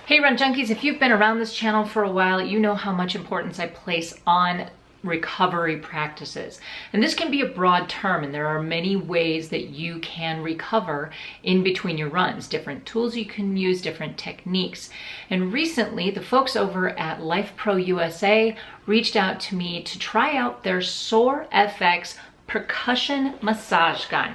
Hey Run Junkies, if you've been around this channel for a while, you know how much importance I place on recovery practices. And this can be a broad term, and there are many ways that you can recover in between your runs, different tools you can use, different techniques. And recently, the folks over at LifePro USA reached out to me to try out their Soar FX Percussion Massage Gun.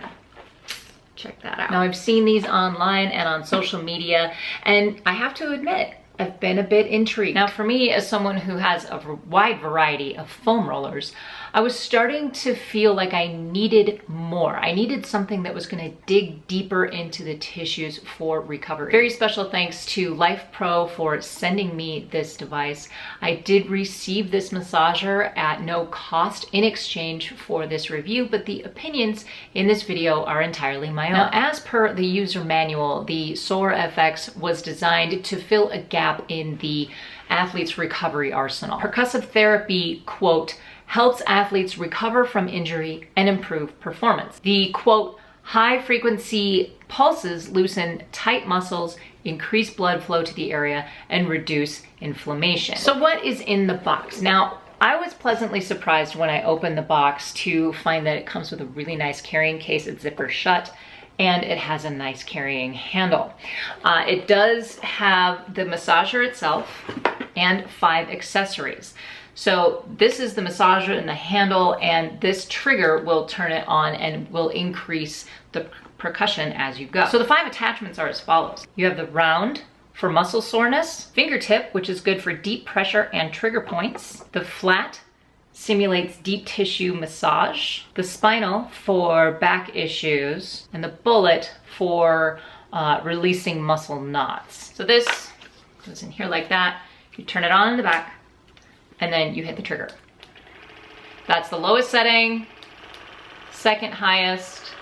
Check that out. Now, I've seen these online and on social media, and I have to admit, I've been a bit intrigued. Now, for me, as someone who has a wide variety of foam rollers, I was starting to feel like I needed more. I needed something that was going to dig deeper into the tissues for recovery. Very special thanks to LifePro for sending me this device. I did receive this massager at no cost in exchange for this review, but the opinions in this video are entirely my own. Now, as per the user manual, the Soar FX was designed to fill a gap in the athlete's recovery arsenal. Percussive therapy, quote, helps athletes recover from injury and improve performance. The, quote, high frequency pulses loosen tight muscles, increase blood flow to the area, and reduce inflammation. So what is in the box? Now, I was pleasantly surprised when I opened the box to find that it comes with a really nice carrying case. It's zipper shut, and it has a nice carrying handle. It does have the massager itself and 5 accessories. So this is the massager and the handle, and this trigger will turn it on and will increase the percussion as you go. So the 5 attachments are as follows. You have the round for muscle soreness, fingertip, which is good for deep pressure and trigger points, the flat simulates deep tissue massage, the spinal for back issues, and the bullet for releasing muscle knots. So this goes in here like that. You turn it on in the back, and then you hit the trigger. That's the lowest setting, second highest.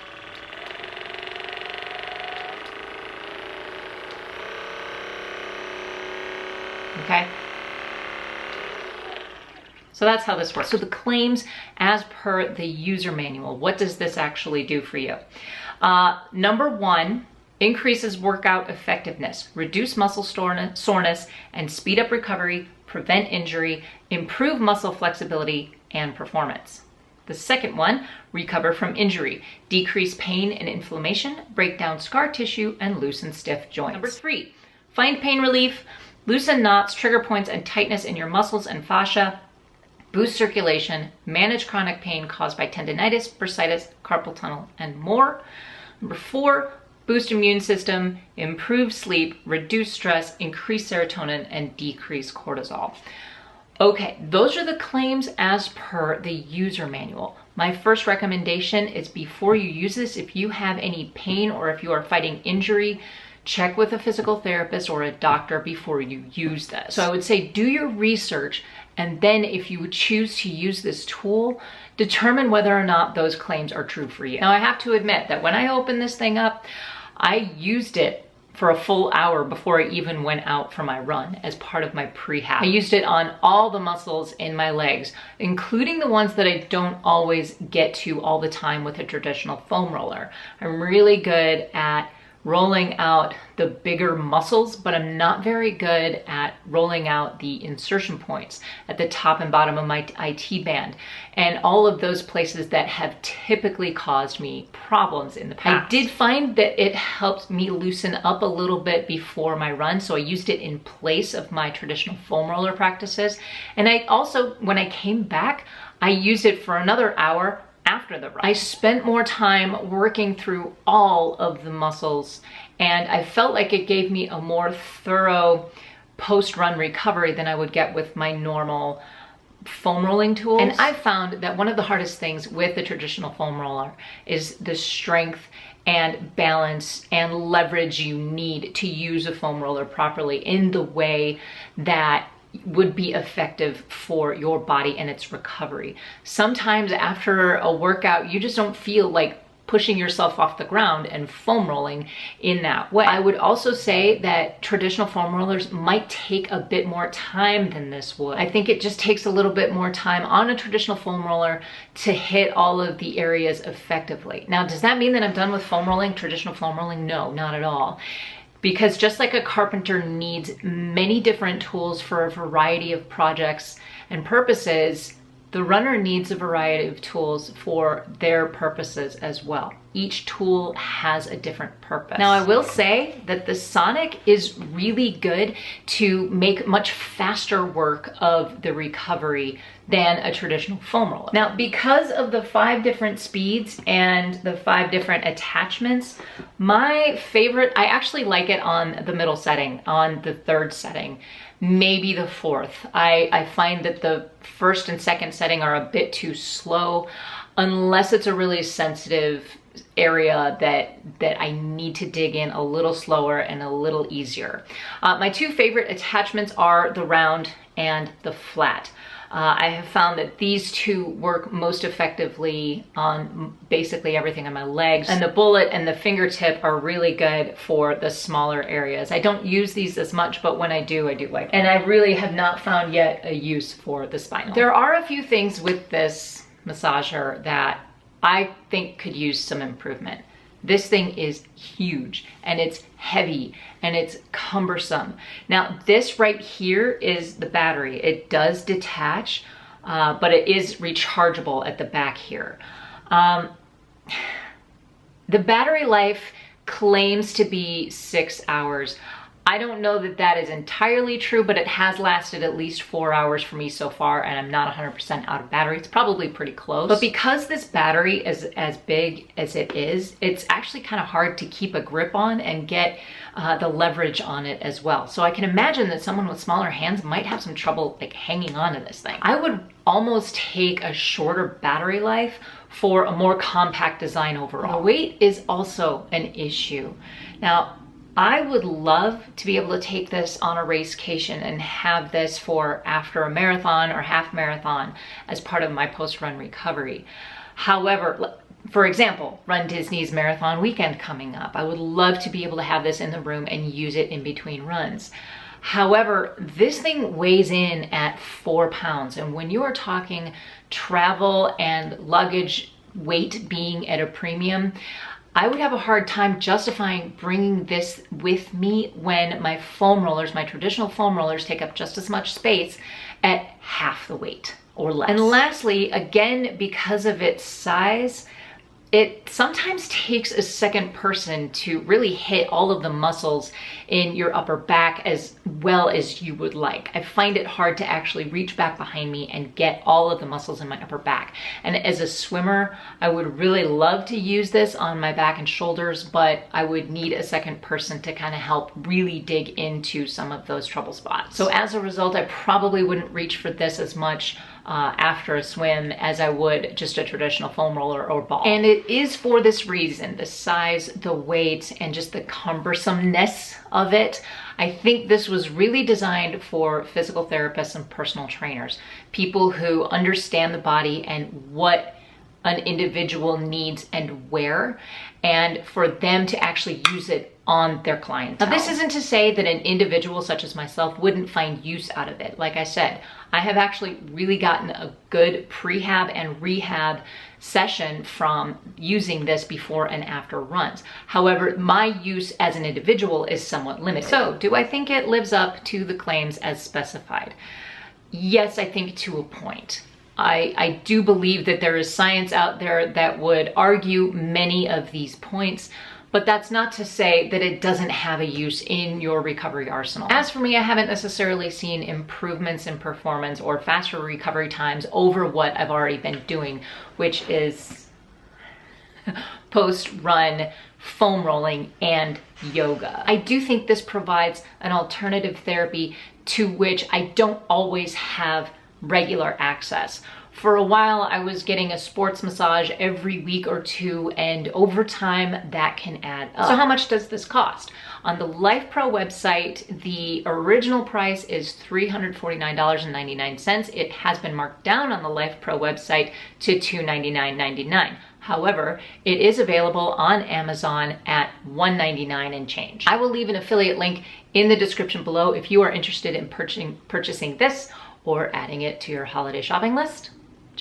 Okay. So that's how this works. So the claims as per the user manual, what does this actually do for you? Number 1, increases workout effectiveness, reduce muscle soreness, and speed up recovery, prevent injury, improve muscle flexibility and performance. The second one, recover from injury, decrease pain and inflammation, break down scar tissue, and loosen stiff joints. Number 3, find pain relief, loosen knots, trigger points, and tightness in your muscles and fascia, boost circulation, manage chronic pain caused by tendinitis, bursitis, carpal tunnel, and more. Number 4, boost immune system, improve sleep, reduce stress, increase serotonin, and decrease cortisol. Okay, those are the claims as per the user manual. My first recommendation is before you use this, if you have any pain or if you are fighting injury, check with a physical therapist or a doctor before you use this. So I would say do your research, and then if you would choose to use this tool, determine whether or not those claims are true for you. Now, I have to admit that when I opened this thing up, I used it for a full hour before I even went out for my run as part of my prehab. I used it on all the muscles in my legs, including the ones that I don't always get to all the time with a traditional foam roller. I'm really good at rolling out the bigger muscles, but I'm not very good at rolling out the insertion points at the top and bottom of my IT band and all of those places that have typically caused me problems in the past. I did find that it helped me loosen up a little bit before my run, so I used it in place of my traditional foam roller practices. And I also, when I came back, I used it for another hour after the run. I spent more time working through all of the muscles, and I felt like it gave me a more thorough post-run recovery than I would get with my normal foam rolling tools. And I found that one of the hardest things with the traditional foam roller is the strength and balance and leverage you need to use a foam roller properly in the way that would be effective for your body and its recovery. Sometimes after a workout, you just don't feel like pushing yourself off the ground and foam rolling in that way. I would also say that traditional foam rollers might take a bit more time than this would. I think it just takes a little bit more time on a traditional foam roller to hit all of the areas effectively. Now, does that mean that I'm done with foam rolling, traditional foam rolling? No, not at all. because just like a carpenter needs many different tools for a variety of projects and purposes, the runner needs a variety of tools for their purposes as well. Each tool has a different purpose. Now, I will say that the Sonic is really good to make much faster work of the recovery than a traditional foam roller. Now, because of the 5 different speeds and the 5 different attachments, my favorite, I actually like it on the middle setting, on the 3rd setting, maybe the 4th. I find that the 1st and 2nd setting are a bit too slow, unless it's a really sensitive area that I need to dig in a little slower and a little easier. My 2 favorite attachments are the round and the flat. I have found that these 2 work most effectively on basically everything on my legs, and the bullet and the fingertip are really good for the smaller areas. I don't use these as much, but when I do like them. And I really have not found yet a use for the spinal. There are a few things with this massager that I think could use some improvement. This thing is huge and it's heavy and it's cumbersome. Now, this right here is the battery. It does detach, but it is rechargeable at the back here. The battery life claims to be 6 hours. I don't know that that is entirely true, but it has lasted at least 4 hours for me so far, and I'm not 100% out of battery. It's probably pretty close. But because this battery is as big as it is, it's actually kind of hard to keep a grip on and get the leverage on it as well. So I can imagine that someone with smaller hands might have some trouble like hanging on to this thing. I would almost take a shorter battery life for a more compact design overall. The weight is also an issue. Now, I would love to be able to take this on a racecation and have this for after a marathon or half marathon as part of my post-run recovery. However, for example, Run Disney's marathon weekend coming up, I would love to be able to have this in the room and use it in between runs. However, this thing weighs in at 4 pounds, and when you are talking travel and luggage weight being at a premium, I would have a hard time justifying bringing this with me when my foam rollers, my traditional foam rollers, take up just as much space at half the weight or less. And lastly, again, because of its size, it sometimes takes a second person to really hit all of the muscles in your upper back as well as you would like. I find it hard to actually reach back behind me and get all of the muscles in my upper back. And as a swimmer, I would really love to use this on my back and shoulders, but I would need a second person to kind of help really dig into some of those trouble spots. So as a result, I probably wouldn't reach for this as much after a swim as I would just a traditional foam roller or ball. And it is for this reason, the size, the weight, and just the cumbersomeness of it. I think this was really designed for physical therapists and personal trainers, people who understand the body and what an individual needs and where, and for them to actually use it on their clientele. Now, this isn't to say that an individual such as myself wouldn't find use out of it. Like I said, I have actually really gotten a good prehab and rehab session from using this before and after runs. However, my use as an individual is somewhat limited. So, do I think it lives up to the claims as specified? Yes, I think to a point. I do believe that there is science out there that would argue many of these points, but that's not to say that it doesn't have a use in your recovery arsenal. As for me, I haven't necessarily seen improvements in performance or faster recovery times over what I've already been doing, which is post-run foam rolling and yoga. I do think this provides an alternative therapy to which I don't always have regular access. For a while, I was getting a sports massage every week or two, and over time, that can add up. So how much does this cost? On the LifePro website, the original price is $349.99. It has been marked down on the LifePro website to $299.99. However, it is available on Amazon at $199 and change. I will leave an affiliate link in the description below if you are interested in purchasing this or adding it to your holiday shopping list.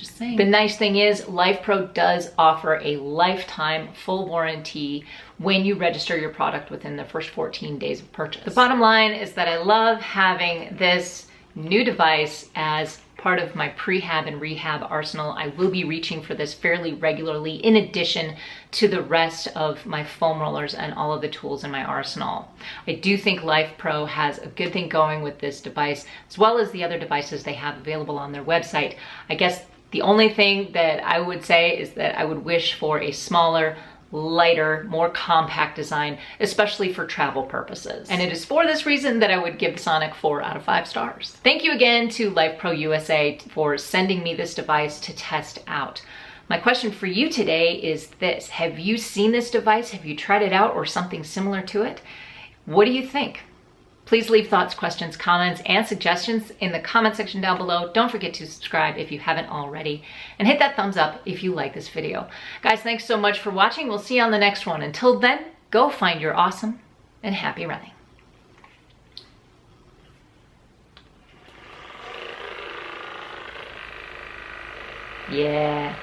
Just saying. The nice thing is LifePro does offer a lifetime full warranty when you register your product within the first 14 days of purchase. The bottom line is that I love having this new device as part of my prehab and rehab arsenal. I will be reaching for this fairly regularly in addition to the rest of my foam rollers and all of the tools in my arsenal. I do think LifePro has a good thing going with this device, as well as the other devices they have available on their website. I guess the only thing that I would say is that I would wish for a smaller, lighter, more compact design, especially for travel purposes. And it is for this reason that I would give the Sonic 4 out of 5 stars. Thank you again to LifePro USA for sending me this device to test out. My question for you today is this: have you seen this device? Have you tried it out or something similar to it? What do you think? Please leave thoughts, questions, comments, and suggestions in the comment section down below. Don't forget to subscribe if you haven't already, and hit that thumbs up if you like this video. Guys, thanks so much for watching. We'll see you on the next one. Until then, go find your awesome and happy running. Yeah.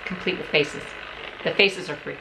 Complete with faces. The faces are free.